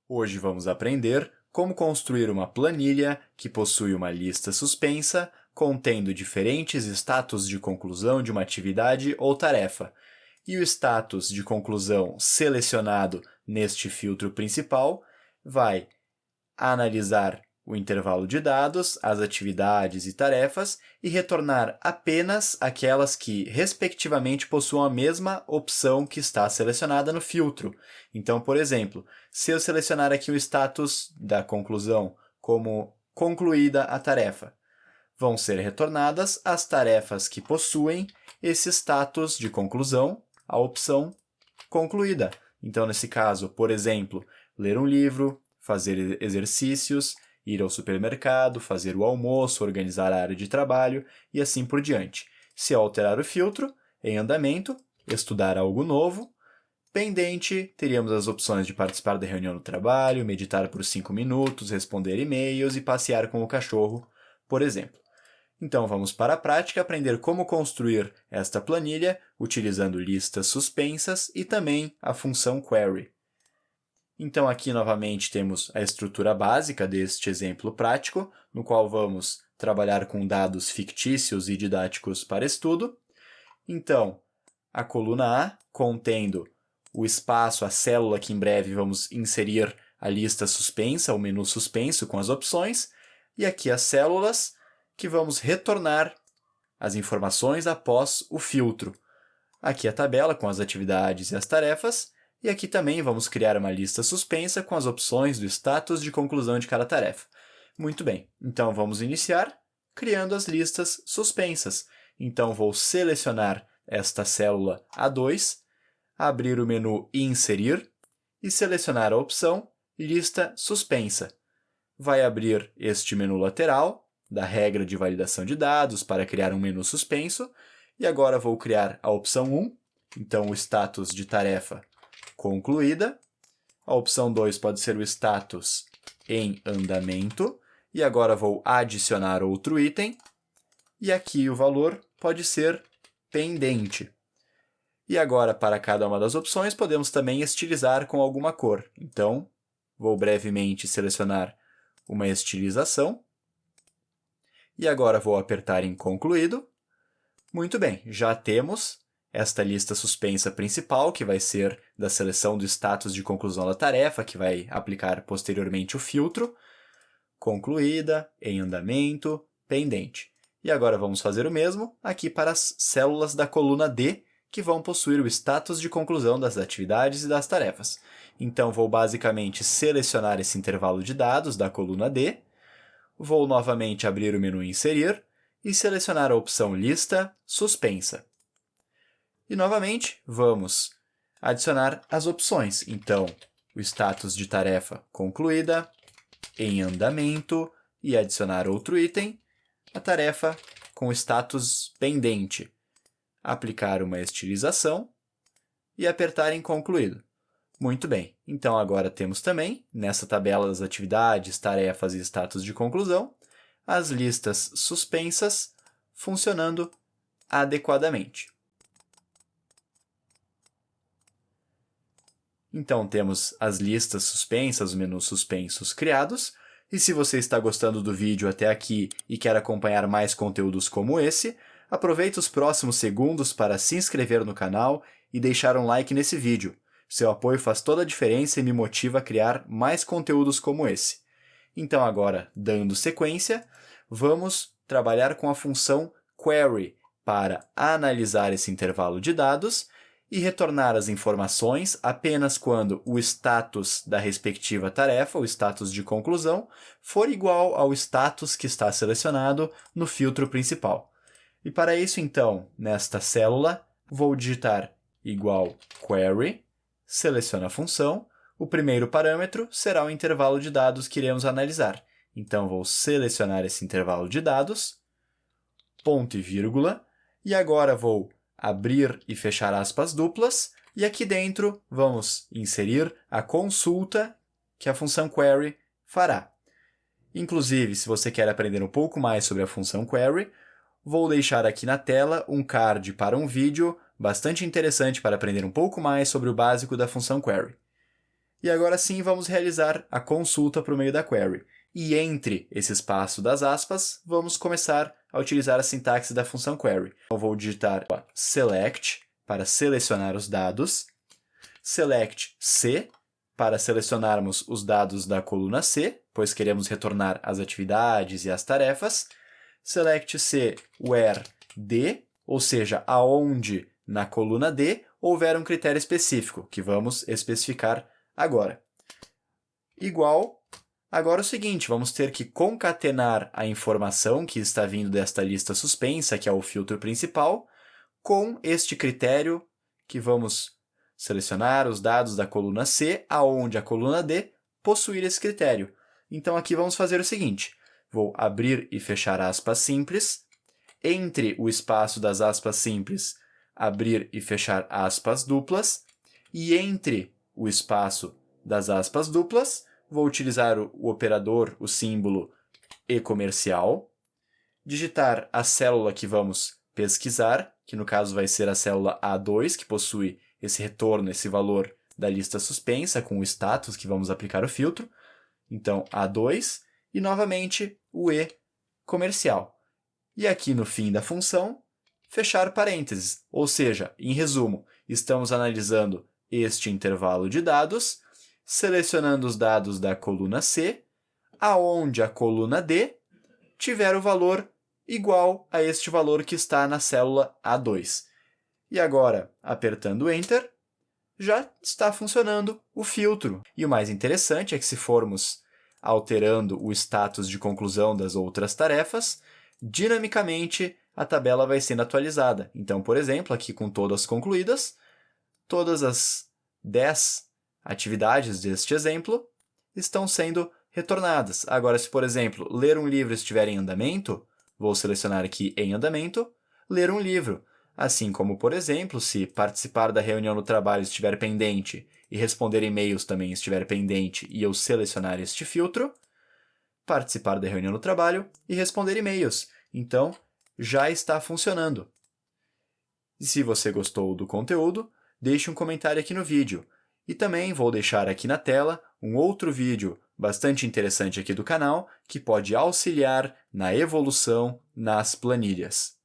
Hoje vamos aprender como construir uma planilha que possui uma lista suspensa contendo diferentes status de conclusão de uma atividade ou tarefa, e o status de conclusão selecionado neste filtro principal vai analisar o intervalo de dados, as atividades e tarefas e retornar apenas aquelas que, respectivamente, possuam a mesma opção que está selecionada no filtro. Então, por exemplo, se eu selecionar aqui o status da conclusão como concluída a tarefa, vão ser retornadas as tarefas que possuem esse status de conclusão, a opção concluída. Então, nesse caso, por exemplo, ler um livro, fazer exercícios, ir ao supermercado, fazer o almoço, organizar a área de trabalho e assim por diante. Se eu alterar o filtro, em andamento, estudar algo novo, pendente, teríamos as opções de participar da reunião do trabalho, meditar por 5 minutos, responder e-mails e passear com o cachorro, por exemplo. Então vamos para a prática aprender como construir esta planilha utilizando listas suspensas e também a função query. Então, aqui novamente temos a estrutura básica deste exemplo prático, no qual vamos trabalhar com dados fictícios e didáticos para estudo. Então, a coluna A, contendo o espaço, a célula que em breve vamos inserir a lista suspensa, o menu suspenso com as opções, e aqui as células que vamos retornar as informações após o filtro. Aqui a tabela com as atividades e as tarefas, e aqui também vamos criar uma lista suspensa com as opções do status de conclusão de cada tarefa. Muito bem, então vamos iniciar criando as listas suspensas. Então vou selecionar esta célula A2, abrir o menu Inserir e selecionar a opção Lista Suspensa. Vai abrir este menu lateral da regra de validação de dados para criar um menu suspenso. E agora vou criar a opção 1, então o status de tarefa concluída. A opção 2 pode ser o status em andamento. E agora vou adicionar outro item. E aqui o valor pode ser pendente. E agora, para cada uma das opções, podemos também estilizar com alguma cor. Então, vou brevemente selecionar uma estilização. E agora vou apertar em concluído. Muito bem, já temos esta lista suspensa principal, que vai ser da seleção do status de conclusão da tarefa, que vai aplicar posteriormente o filtro, concluída, em andamento, pendente. E agora vamos fazer o mesmo aqui para as células da coluna D, que vão possuir o status de conclusão das atividades e das tarefas. Então, vou basicamente selecionar esse intervalo de dados da coluna D, vou novamente abrir o menu Inserir e selecionar a opção Lista Suspensa. E, novamente, vamos adicionar as opções. Então, o status de tarefa concluída, em andamento, e adicionar outro item, a tarefa com status pendente. Aplicar uma estilização e apertar em concluído. Muito bem, então agora temos também, nessa tabela das atividades, tarefas e status de conclusão, as listas suspensas funcionando adequadamente. Então, temos as listas suspensas, os menus suspensos criados. E se você está gostando do vídeo até aqui e quer acompanhar mais conteúdos como esse, aproveite os próximos segundos para se inscrever no canal e deixar um like nesse vídeo. Seu apoio faz toda a diferença e me motiva a criar mais conteúdos como esse. Então, agora, dando sequência, vamos trabalhar com a função query para analisar esse intervalo de dados e retornar as informações apenas quando o status da respectiva tarefa, o status de conclusão, for igual ao status que está selecionado no filtro principal. E para isso, então, nesta célula, vou digitar igual query, seleciono a função, o primeiro parâmetro será o intervalo de dados que iremos analisar. Então, vou selecionar esse intervalo de dados, ponto e vírgula, e agora vou abrir e fechar aspas duplas, e aqui dentro vamos inserir a consulta que a função query fará. Inclusive, se você quer aprender um pouco mais sobre a função query, vou deixar aqui na tela um card para um vídeo bastante interessante para aprender um pouco mais sobre o básico da função query. E agora sim vamos realizar a consulta para o meio da query. E entre esse espaço das aspas, vamos começar a utilizar a sintaxe da função query. Eu vou digitar select para selecionar os dados, select C para selecionarmos os dados da coluna C, pois queremos retornar as atividades e as tarefas, select C where D, ou seja, aonde na coluna D houver um critério específico, que vamos especificar agora. Igual, agora o seguinte, vamos ter que concatenar a informação que está vindo desta lista suspensa, que é o filtro principal, com este critério que vamos selecionar os dados da coluna C, aonde a coluna D possuir esse critério. Então aqui vamos fazer o seguinte, vou abrir e fechar aspas simples, entre o espaço das aspas simples, abrir e fechar aspas duplas, e entre o espaço das aspas duplas, vou utilizar o operador, o símbolo e-comercial, digitar a célula que vamos pesquisar, que no caso vai ser a célula A2, que possui esse retorno, esse valor da lista suspensa, com o status que vamos aplicar o filtro. Então, A2, e novamente o e-comercial. E aqui no fim da função, fechar parênteses, ou seja, em resumo, estamos analisando este intervalo de dados, selecionando os dados da coluna C, aonde a coluna D tiver o valor igual a este valor que está na célula A2. E agora, apertando Enter, já está funcionando o filtro. E o mais interessante é que se formos alterando o status de conclusão das outras tarefas, dinamicamente a tabela vai sendo atualizada. Então, por exemplo, aqui com todas concluídas, todas as 10 atividades deste exemplo estão sendo retornadas. Agora, se, por exemplo, ler um livro estiver em andamento, vou selecionar aqui em andamento, ler um livro. Assim como, por exemplo, se participar da reunião no trabalho estiver pendente e responder e-mails também estiver pendente e eu selecionar este filtro, participar da reunião no trabalho e responder e-mails. Então, já está funcionando. E se você gostou do conteúdo, deixe um comentário aqui no vídeo. E também vou deixar aqui na tela um outro vídeo bastante interessante aqui do canal que pode auxiliar na evolução nas planilhas.